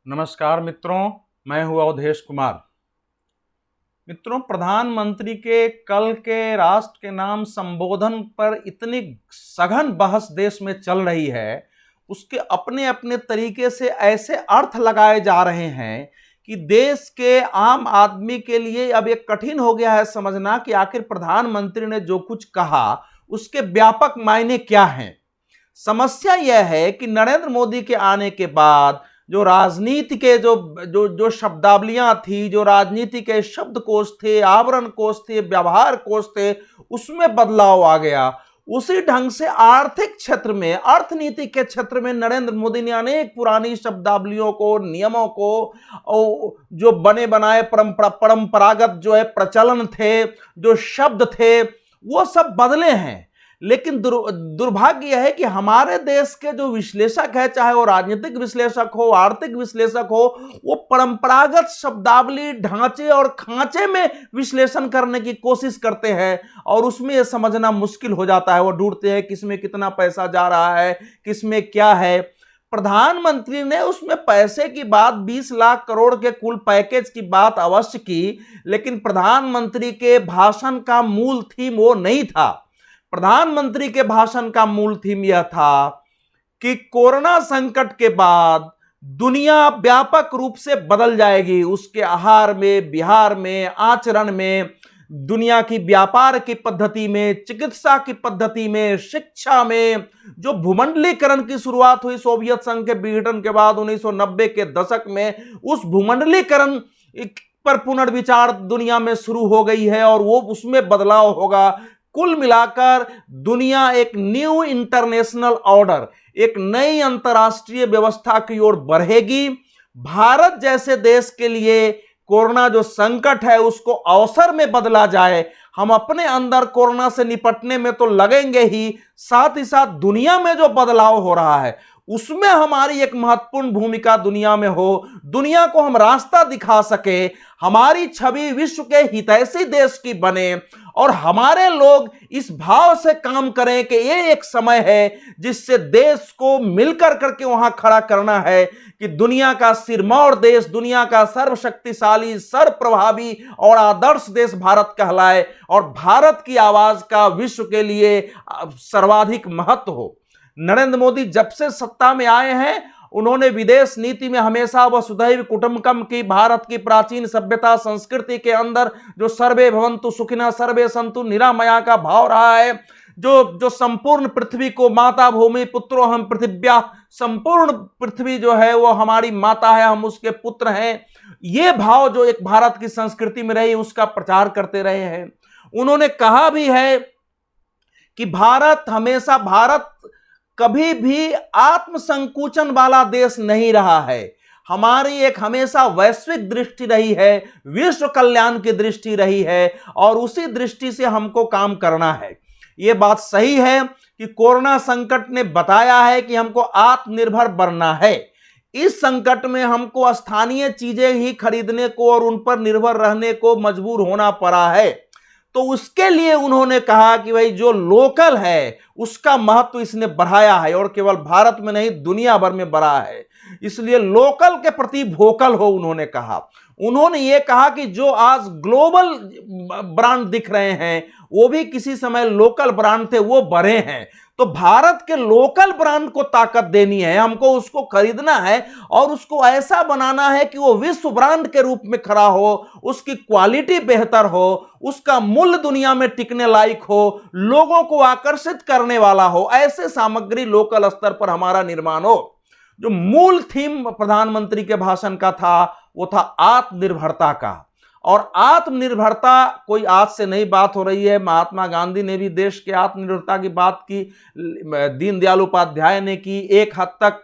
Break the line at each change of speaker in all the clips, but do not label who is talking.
नमस्कार मित्रों, मैं हूं अवधेश कुमार। मित्रों, प्रधानमंत्री के कल के राष्ट्र के नाम संबोधन पर इतनी सघन बहस देश में चल रही है, उसके अपने अपने तरीके से ऐसे अर्थ लगाए जा रहे हैं कि देश के आम आदमी के लिए अब ये कठिन हो गया है समझना कि आखिर प्रधानमंत्री ने जो कुछ कहा उसके व्यापक मायने क्या हैं। समस्या यह है कि नरेंद्र मोदी के आने के बाद जो राजनीति के जो जो जो शब्दावलियां थी, जो राजनीति के शब्दकोश थे, आवरण कोश थे, व्यवहार कोश थे, उसमें बदलाव आ गया। उसी ढंग से आर्थिक क्षेत्र में, अर्थनीति के क्षेत्र में नरेंद्र मोदी ने अनेक पुरानी शब्दावलियों को, नियमों को, जो बने बनाए परंपरागत जो है प्रचलन थे, जो शब्द थे, वो सब बदले हैं। लेकिन दुर्भाग्य यह है कि हमारे देश के जो विश्लेषक है, चाहे वो राजनीतिक विश्लेषक हो, आर्थिक विश्लेषक हो, वो परंपरागत शब्दावली, ढांचे और खांचे में विश्लेषण करने की कोशिश करते हैं और उसमें यह समझना मुश्किल हो जाता है। वो ढूंढते हैं किसमें कितना पैसा जा रहा है, किसमें क्या है। प्रधानमंत्री ने उसमें पैसे की बात, 20 लाख करोड़ के कुल पैकेज की बात अवश्य की, लेकिन प्रधानमंत्री के भाषण का मूल थीम वो नहीं था। प्रधानमंत्री के भाषण का मूल थीम यह था कि कोरोना संकट के बाद दुनिया व्यापक रूप से बदल जाएगी। उसके आहार में, विहार में, आचरण में, दुनिया की व्यापार की पद्धति में, चिकित्सा की पद्धति में, शिक्षा में, जो भूमंडलीकरण की शुरुआत हुई सोवियत संघ के विघटन के बाद 1990 के दशक में, उस भूमंडलीकरण पर पुनर्विचार दुनिया में शुरू हो गई है और वो उसमें बदलाव होगा। कुल मिलाकर दुनिया एक न्यू इंटरनेशनल ऑर्डर, एक नई अंतर्राष्ट्रीय व्यवस्था की ओर बढ़ेगी। भारत जैसे देश के लिए कोरोना जो संकट है उसको अवसर में बदला जाए। हम अपने अंदर कोरोना से निपटने में तो लगेंगे ही, साथ ही साथ दुनिया में जो बदलाव हो रहा है उसमें हमारी एक महत्वपूर्ण भूमिका दुनिया में हो, दुनिया को हम रास्ता दिखा सके, हमारी छवि विश्व के हितैषी देश की बने और हमारे लोग इस भाव से काम करें कि ये एक समय है जिससे देश को मिलकर करके वहां खड़ा करना है कि दुनिया का सिरमौर देश, दुनिया का सर्वशक्तिशाली, सर्वप्रभावी और आदर्श देश भारत कहलाए और भारत की आवाज का विश्व के लिए सर्वाधिक महत्व हो। नरेंद्र मोदी जब से सत्ता में आए हैं, उन्होंने विदेश नीति में हमेशा वसुधैव कुटुंबकम की, भारत की प्राचीन सभ्यता संस्कृति के अंदर जो सर्वे भवन्तु सुखिनः सर्वे सन्तु निरामया का भाव रहा है, जो संपूर्ण पृथ्वी को माता भूमि पुत्रो हम पृथिव्या, संपूर्ण पृथ्वी जो है वो हमारी माता है, हम उसके पुत्र हैं, ये भाव जो एक भारत की संस्कृति में रही उसका प्रचार करते रहे हैं। उन्होंने कहा भी है कि भारत कभी भी आत्मसंकुचन वाला देश नहीं रहा है। हमारी एक हमेशा वैश्विक दृष्टि रही है, विश्व कल्याण की दृष्टि रही है और उसी दृष्टि से हमको काम करना है। यह बात सही है कि कोरोना संकट ने बताया है कि हमको आत्मनिर्भर बनना है। इस संकट में हमको स्थानीय चीजें ही खरीदने को और उन पर निर्भर रहने को मजबूर होना पड़ा है। तो उसके लिए उन्होंने कहा कि भाई जो लोकल है उसका महत्व इसने बढ़ाया है और केवल भारत में नहीं दुनिया भर में बढ़ा है, इसलिए लोकल के प्रति वोकल हो, उन्होंने कहा। उन्होंने ये कहा कि जो आज ग्लोबल ब्रांड दिख रहे हैं वो भी किसी समय लोकल ब्रांड थे, वो बढ़े हैं। तो भारत के लोकल ब्रांड को ताकत देनी है, हमको उसको खरीदना है और उसको ऐसा बनाना है कि वो विश्व ब्रांड के रूप में खड़ा हो, उसकी क्वालिटी बेहतर हो, उसका मूल्य दुनिया में टिकने लायक हो, लोगों को आकर्षित करने वाला हो, ऐसे सामग्री लोकल स्तर पर हमारा निर्माण हो। जो मूल थीम प्रधानमंत्री के भाषण का था वो था आत्मनिर्भरता का। और आत्मनिर्भरता कोई आज से नई बात हो रही है, महात्मा गांधी ने भी देश के आत्मनिर्भरता की बात की, दीनदयाल उपाध्याय ने की, एक हद तक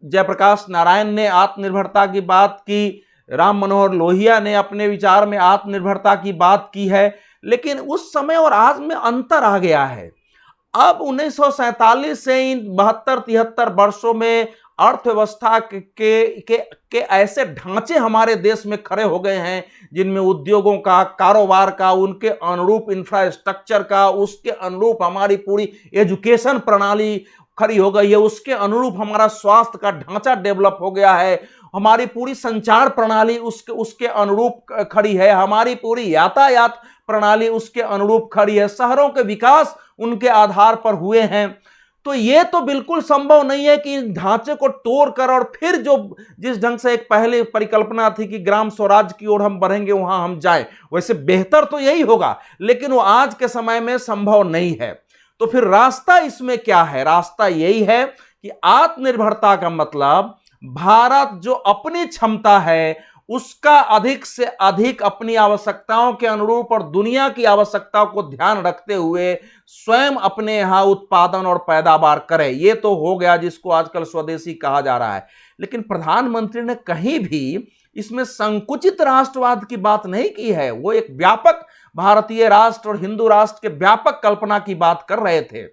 जयप्रकाश नारायण ने आत्मनिर्भरता की बात की, राम मनोहर लोहिया ने अपने विचार में आत्मनिर्भरता की बात की है। लेकिन उस समय और आज में अंतर आ गया है। अब 1947 से इन 72-73 वर्षों में अर्थव्यवस्था के ऐसे ढांचे हमारे देश में खड़े हो गए हैं जिनमें उद्योगों का, कारोबार का, उनके अनुरूप इंफ्रास्ट्रक्चर का, उसके अनुरूप हमारी पूरी एजुकेशन प्रणाली खड़ी हो गई है, उसके अनुरूप हमारा स्वास्थ्य का ढांचा डेवलप हो गया है, हमारी पूरी संचार प्रणाली उसके अनुरूप खड़ी है, हमारी पूरी यातायात प्रणाली उसके अनुरूप खड़ी है, शहरों के विकास उनके आधार पर हुए हैं। तो ये तो बिल्कुल संभव नहीं है कि ढांचे को तोड़कर और फिर जो जिस ढंग से एक पहले परिकल्पना थी कि ग्राम स्वराज की ओर हम बढ़ेंगे वहां हम जाएं, वैसे बेहतर तो यही होगा, लेकिन वो आज के समय में संभव नहीं है। तो फिर रास्ता इसमें क्या है? रास्ता यही है कि आत्मनिर्भरता का मतलब भारत जो अपनी क्षमता है उसका अधिक से अधिक अपनी आवश्यकताओं के अनुरूप और दुनिया की आवश्यकताओं को ध्यान रखते हुए स्वयं अपने यहां उत्पादन और पैदावार करे। ये तो हो गया जिसको आजकल स्वदेशी कहा जा रहा है। लेकिन प्रधानमंत्री ने कहीं भी इसमें संकुचित राष्ट्रवाद की बात नहीं की है। वो एक व्यापक भारतीय राष्ट्र और हिंदू राष्ट्र के व्यापक कल्पना की बात कर रहे थे।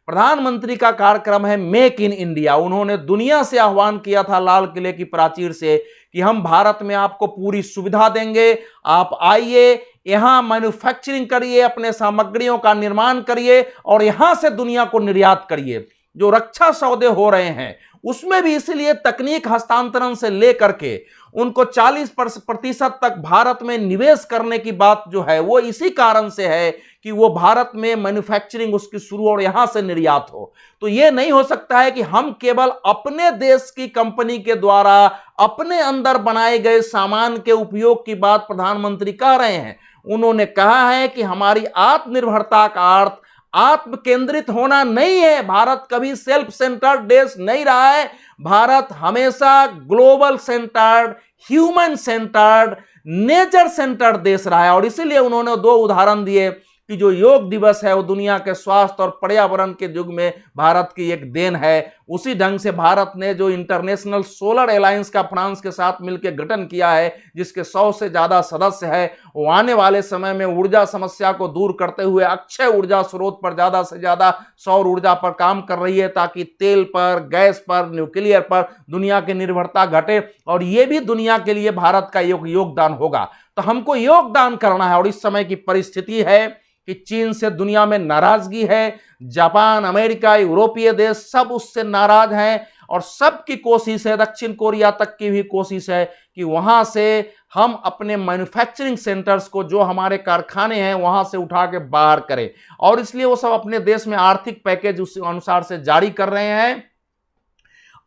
प्रधानमंत्री का कार्यक्रम है मेक इन इंडिया। उन्होंने दुनिया से आह्वान किया था लाल किले की प्राचीर से कि हम भारत में आपको पूरी सुविधा देंगे, आप आइए, यहां मैन्युफैक्चरिंग करिए, अपने सामग्रियों का निर्माण करिए और यहां से दुनिया को निर्यात करिए। जो रक्षा सौदे हो रहे हैं उसमें भी इसलिए तकनीक हस्तांतरण से लेकर के उनको 40% तक भारत में निवेश करने की बात जो है वो इसी कारण से है कि वो भारत में मैन्युफैक्चरिंग उसकी शुरू और यहां से निर्यात हो। तो ये नहीं हो सकता है कि हम केवल अपने देश की कंपनी के द्वारा अपने अंदर बनाए गए सामान के उपयोग की बात प्रधानमंत्री कह रहे हैं। उन्होंने कहा है कि हमारी आत्मनिर्भरता का अर्थ आत्म केंद्रित होना नहीं है। भारत कभी सेल्फ सेंटर्ड देश नहीं रहा है। भारत हमेशा global centred, human centred, nature centred देश रहा है। और इसीलिए उन्होंने दो उदाहरण दिए कि जो योग दिवस है वो दुनिया के स्वास्थ्य और पर्यावरण के युग में भारत की एक देन है। उसी ढंग से भारत ने जो इंटरनेशनल सोलर अलायंस का फ्रांस के साथ मिलकर गठन किया है, जिसके 100 से ज्यादा सदस्य है, वो आने वाले समय में ऊर्जा समस्या को दूर करते हुए अक्षय ऊर्जा स्रोत पर ज्यादा से ज्यादा सौर ऊर्जा पर काम कर रही है, ताकि तेल पर, गैस पर, न्यूक्लियर पर दुनिया की निर्भरता घटे। और ये भी दुनिया के लिए भारत का योगदान होगा। तो हमको योगदान करना है। और इस समय की परिस्थिति है कि चीन से दुनिया में नाराजगी है, जापान, अमेरिका, यूरोपीय देश सब उससे नाराज हैं और सबकी कोशिश है, दक्षिण कोरिया तक की भी कोशिश है कि वहां से हम अपने मैन्युफैक्चरिंग सेंटर्स को, जो हमारे कारखाने हैं, वहां से उठा के बाहर करें। और इसलिए वो सब अपने देश में आर्थिक पैकेज उस अनुसार से जारी कर रहे हैं।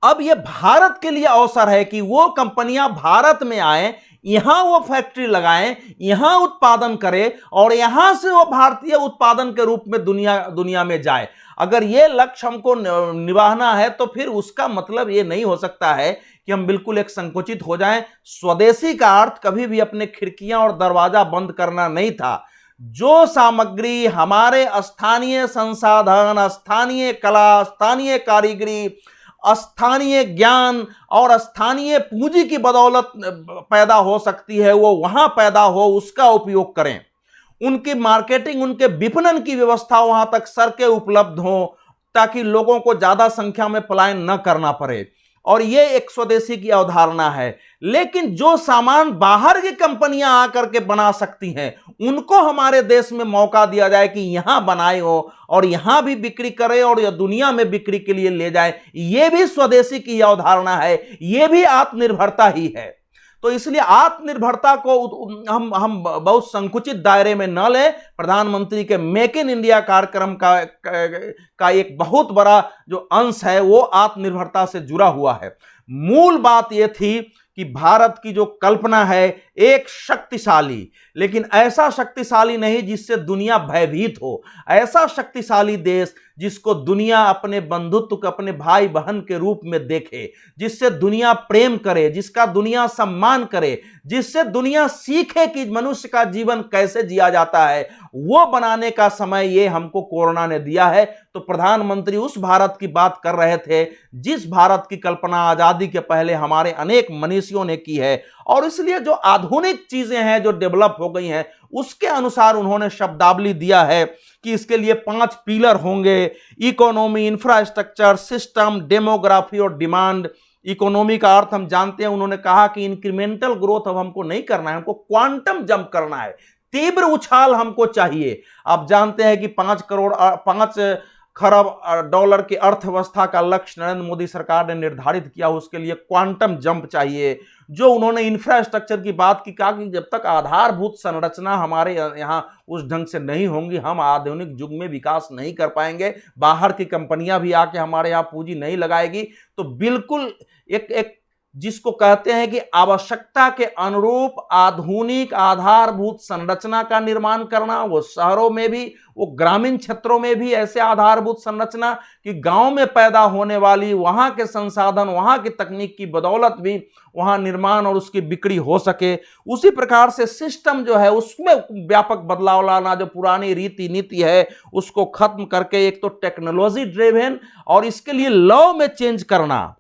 अब ये भारत के लिए अवसर है कि वो कंपनियां भारत में आए, यहां वो फैक्ट्री लगाएं, यहां उत्पादन करें और यहां से वो भारतीय उत्पादन के रूप में दुनिया में जाए। अगर ये लक्ष्य हमको निभाना है तो फिर उसका मतलब ये नहीं हो सकता है कि हम बिल्कुल एक संकुचित हो जाएं। स्वदेशी का अर्थ कभी भी अपने खिड़कियां और दरवाजा बंद करना नहीं था। जो सामग्री हमारे स्थानीय संसाधन, स्थानीय कला, स्थानीय कारीगरी, स्थानीय ज्ञान और स्थानीय पूंजी की बदौलत पैदा हो सकती है, वो वहां पैदा हो, उसका उपयोग करें। उनकी मार्केटिंग, उनके विपणन की व्यवस्था वहां तक सड़कें उपलब्ध हो ताकि लोगों को ज्यादा संख्या में पलायन न करना पड़े। और ये एक स्वदेशी की अवधारणा है। लेकिन जो सामान बाहर की कंपनियां आकर के बना सकती हैं, उनको हमारे देश में मौका दिया जाए कि यहां बनाए हो और यहां भी बिक्री करें और या दुनिया में बिक्री के लिए ले जाए। यह भी स्वदेशी की अवधारणा है, यह भी आत्मनिर्भरता ही है। तो इसलिए आत्मनिर्भरता को हम बहुत संकुचित दायरे में न लें। प्रधानमंत्री के मेक इन इंडिया कार्यक्रम का एक बहुत बड़ा जो अंश है वो आत्मनिर्भरता से जुड़ा हुआ है। मूल बात यह थी कि भारत की जो कल्पना है एक शक्तिशाली, लेकिन ऐसा शक्तिशाली नहीं जिससे दुनिया भयभीत हो, ऐसा शक्तिशाली देश जिसको दुनिया अपने बंधुत्व को अपने भाई बहन के रूप में देखे, जिससे दुनिया प्रेम करे, जिसका दुनिया सम्मान करे, जिससे दुनिया सीखे कि मनुष्य का जीवन कैसे जिया जाता है, वो बनाने का समय ये हमको कोरोना ने दिया है। तो प्रधानमंत्री उस भारत की बात कर रहे थे जिस भारत की कल्पना आजादी के पहले हमारे अनेक मनीषियों ने की है। और इसलिए जो आधुनिक चीजें हैं जो डेवलप हो गई हैं उसके अनुसार उन्होंने शब्दावली दिया है कि इसके लिए 5 पिलर होंगे: इकोनॉमी, इंफ्रास्ट्रक्चर, सिस्टम, डेमोग्राफी और डिमांड। इकोनॉमी का अर्थ हम जानते हैं, उन्होंने कहा कि इंक्रीमेंटल ग्रोथ अब हमको नहीं करना है, हमको क्वांटम जंप करना है, तीव्र उछाल हमको चाहिए। आप जानते हैं कि 5 खरब डॉलर की अर्थव्यवस्था का लक्ष्य नरेंद्र मोदी सरकार ने निर्धारित किया, उसके लिए क्वांटम जंप चाहिए। जो उन्होंने इंफ्रास्ट्रक्चर की बात की, कहा कि जब तक आधारभूत संरचना हमारे यहाँ उस ढंग से नहीं होंगी, हम आधुनिक युग में विकास नहीं कर पाएंगे। बाहर की कंपनियां भी आके हमारे यहाँ पूंजी नहीं लगाएगी। तो बिल्कुल एक जिसको कहते हैं कि आवश्यकता के अनुरूप आधुनिक आधारभूत संरचना का निर्माण करना, वो शहरों में भी, वो ग्रामीण क्षेत्रों में भी ऐसे आधारभूत संरचना कि गांव में पैदा होने वाली वहां के संसाधन, वहां की तकनीक की बदौलत भी वहां निर्माण और उसकी बिक्री हो सके। उसी प्रकार से सिस्टम जो है उसमें व्यापक बदलाव लाना, जो पुरानी रीति नीति है उसको खत्म करके एक तो टेक्नोलॉजी ड्रिवन और इसके लिए लॉ में चेंज करना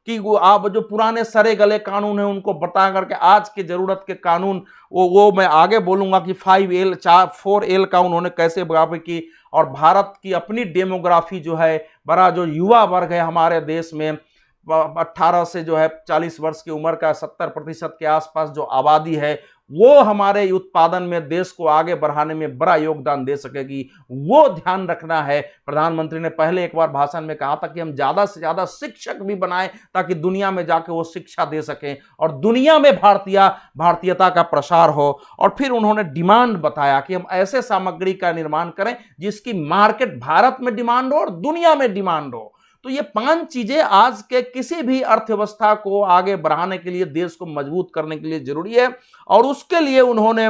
कि वो आप जो पुराने सरे गले कानून है उनको बता करके आज की जरूरत के कानून, वो मैं आगे बोलूंगा कि 5L 4L का उन्होंने कैसे बराबर की। और भारत की अपनी डेमोग्राफी जो है, बड़ा जो युवा वर्ग है हमारे देश में, 18 से जो है 40 वर्ष की उम्र का 70% के आसपास जो आबादी है, वो हमारे उत्पादन में देश को आगे बढ़ाने में बड़ा योगदान दे सकेगी। वो ध्यान रखना है। प्रधानमंत्री ने पहले एक बार भाषण में कहा था कि हम ज्यादा से ज्यादा शिक्षक भी बनाएं ताकि दुनिया में जाके वो शिक्षा दे सकें और दुनिया में भारतीयता का प्रसार हो। और फिर उन्होंने डिमांड बताया कि हम ऐसे सामग्री का निर्माण करें जिसकी मार्केट भारत में डिमांड हो और दुनिया में डिमांड हो। तो ये 5 चीजें आज के किसी भी अर्थव्यवस्था को आगे बढ़ाने के लिए, देश को मजबूत करने के लिए जरूरी है। और उसके लिए उन्होंने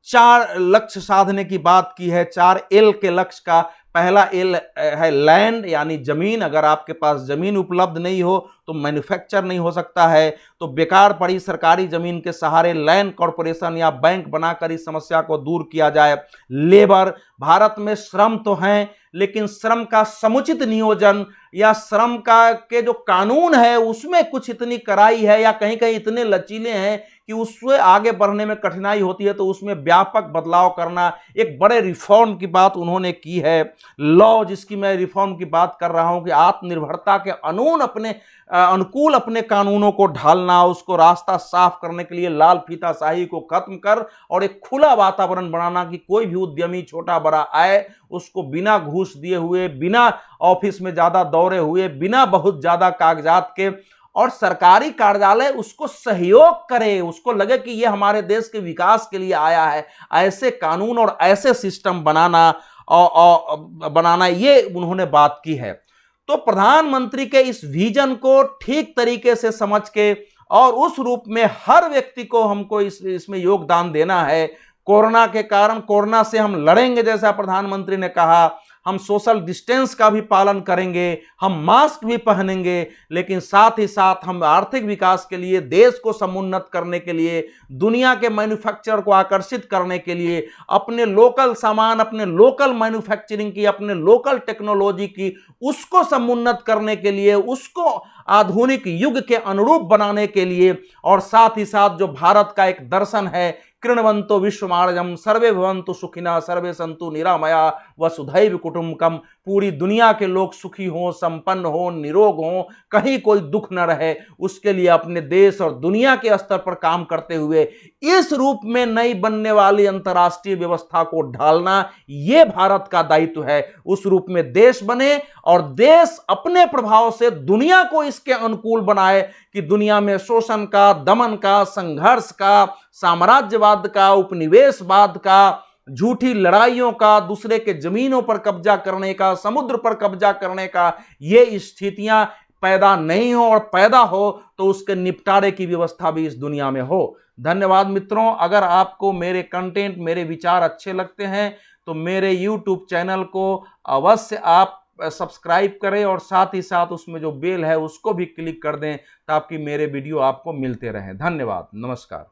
4 लक्ष्य साधने की बात की है। 4L के लक्ष्य का पहला L है लैंड, यानी जमीन। अगर आपके पास जमीन उपलब्ध नहीं हो तो मैन्युफैक्चर नहीं हो सकता है। तो बेकार पड़ी सरकारी जमीन के सहारे लैंड कॉर्पोरेशन या बैंक बनाकर इस समस्या को दूर किया जाए। लेबर, भारत में श्रम तो हैं लेकिन श्रम का समुचित नियोजन या श्रम का के जो कानून है उसमें कुछ इतनी कड़ाई है या कहीं कहीं इतने लचीले हैं कि उससे आगे बढ़ने में कठिनाई होती है। तो उसमें व्यापक बदलाव करना, एक बड़े रिफॉर्म की बात उन्होंने की है। लॉ, जिसकी मैं रिफॉर्म की बात कर रहा हूं कि आत्मनिर्भरता के अनुकूल अपने कानूनों को ढालना, उसको रास्ता साफ करने के लिए लाल फीताशाही को खत्म कर और एक खुला वातावरण बनाना कि कोई भी उद्यमी छोटा बड़ा आए उसको बिना घूस दिए हुए, बिना ऑफिस में ज्यादा दौरे हुए, बिना बहुत ज्यादा कागजात के, और सरकारी कार्यालय उसको सहयोग करे, उसको लगे कि ये हमारे देश के विकास के लिए आया है। ऐसे कानून और ऐसे सिस्टम बनाना ये उन्होंने बात की है। तो प्रधानमंत्री के इस विजन को ठीक तरीके से समझ के और उस रूप में हर व्यक्ति को हमको इसमें योगदान देना है। कोरोना के कारण, कोरोना से हम लड़ेंगे जैसा प्रधानमंत्री ने कहा, हम सोशल डिस्टेंस का भी पालन करेंगे, हम मास्क भी पहनेंगे, लेकिन साथ ही साथ हम आर्थिक विकास के लिए, देश को समुन्नत करने के लिए, दुनिया के मैन्युफैक्चरर को आकर्षित करने के लिए, अपने लोकल सामान, अपने लोकल मैन्युफैक्चरिंग की, अपने लोकल टेक्नोलॉजी की, उसको समुन्नत करने के लिए, उसको आधुनिक युग के अनुरूप बनाने के लिए, और साथ ही साथ जो भारत का एक दर्शन है, कृण्वन्तो विश्वमार्जम सर्वे भवन्तु सुखिनः सर्वे सन्तु निरामया वसुधैव कुटुम्बकम, पूरी दुनिया के लोग सुखी हों, संपन्न हों, निरोग हों, कहीं कोई दुख न रहे, उसके लिए अपने देश और दुनिया के स्तर पर काम करते हुए इस रूप में नई बनने वाली अंतर्राष्ट्रीय व्यवस्था को ढालना, ये भारत का दायित्व है। उस रूप में देश बने और देश अपने प्रभाव से दुनिया को इसके अनुकूल बनाए कि दुनिया में शोषण का, दमन का, संघर्ष का, साम्राज्यवाद का, उपनिवेशवाद का, झूठी लड़ाइयों का, दूसरे के जमीनों पर कब्जा करने का, समुद्र पर कब्जा करने का, ये स्थितियां पैदा नहीं हो, और पैदा हो तो उसके निपटारे की व्यवस्था भी इस दुनिया में हो। धन्यवाद मित्रों। अगर आपको मेरे कंटेंट, मेरे विचार अच्छे लगते हैं तो मेरे YouTube चैनल को अवश्य आप सब्सक्राइब करें और साथ ही साथ उसमें जो बेल है उसको भी क्लिक कर दें ताकि मेरे वीडियो आपको मिलते रहें। धन्यवाद, नमस्कार।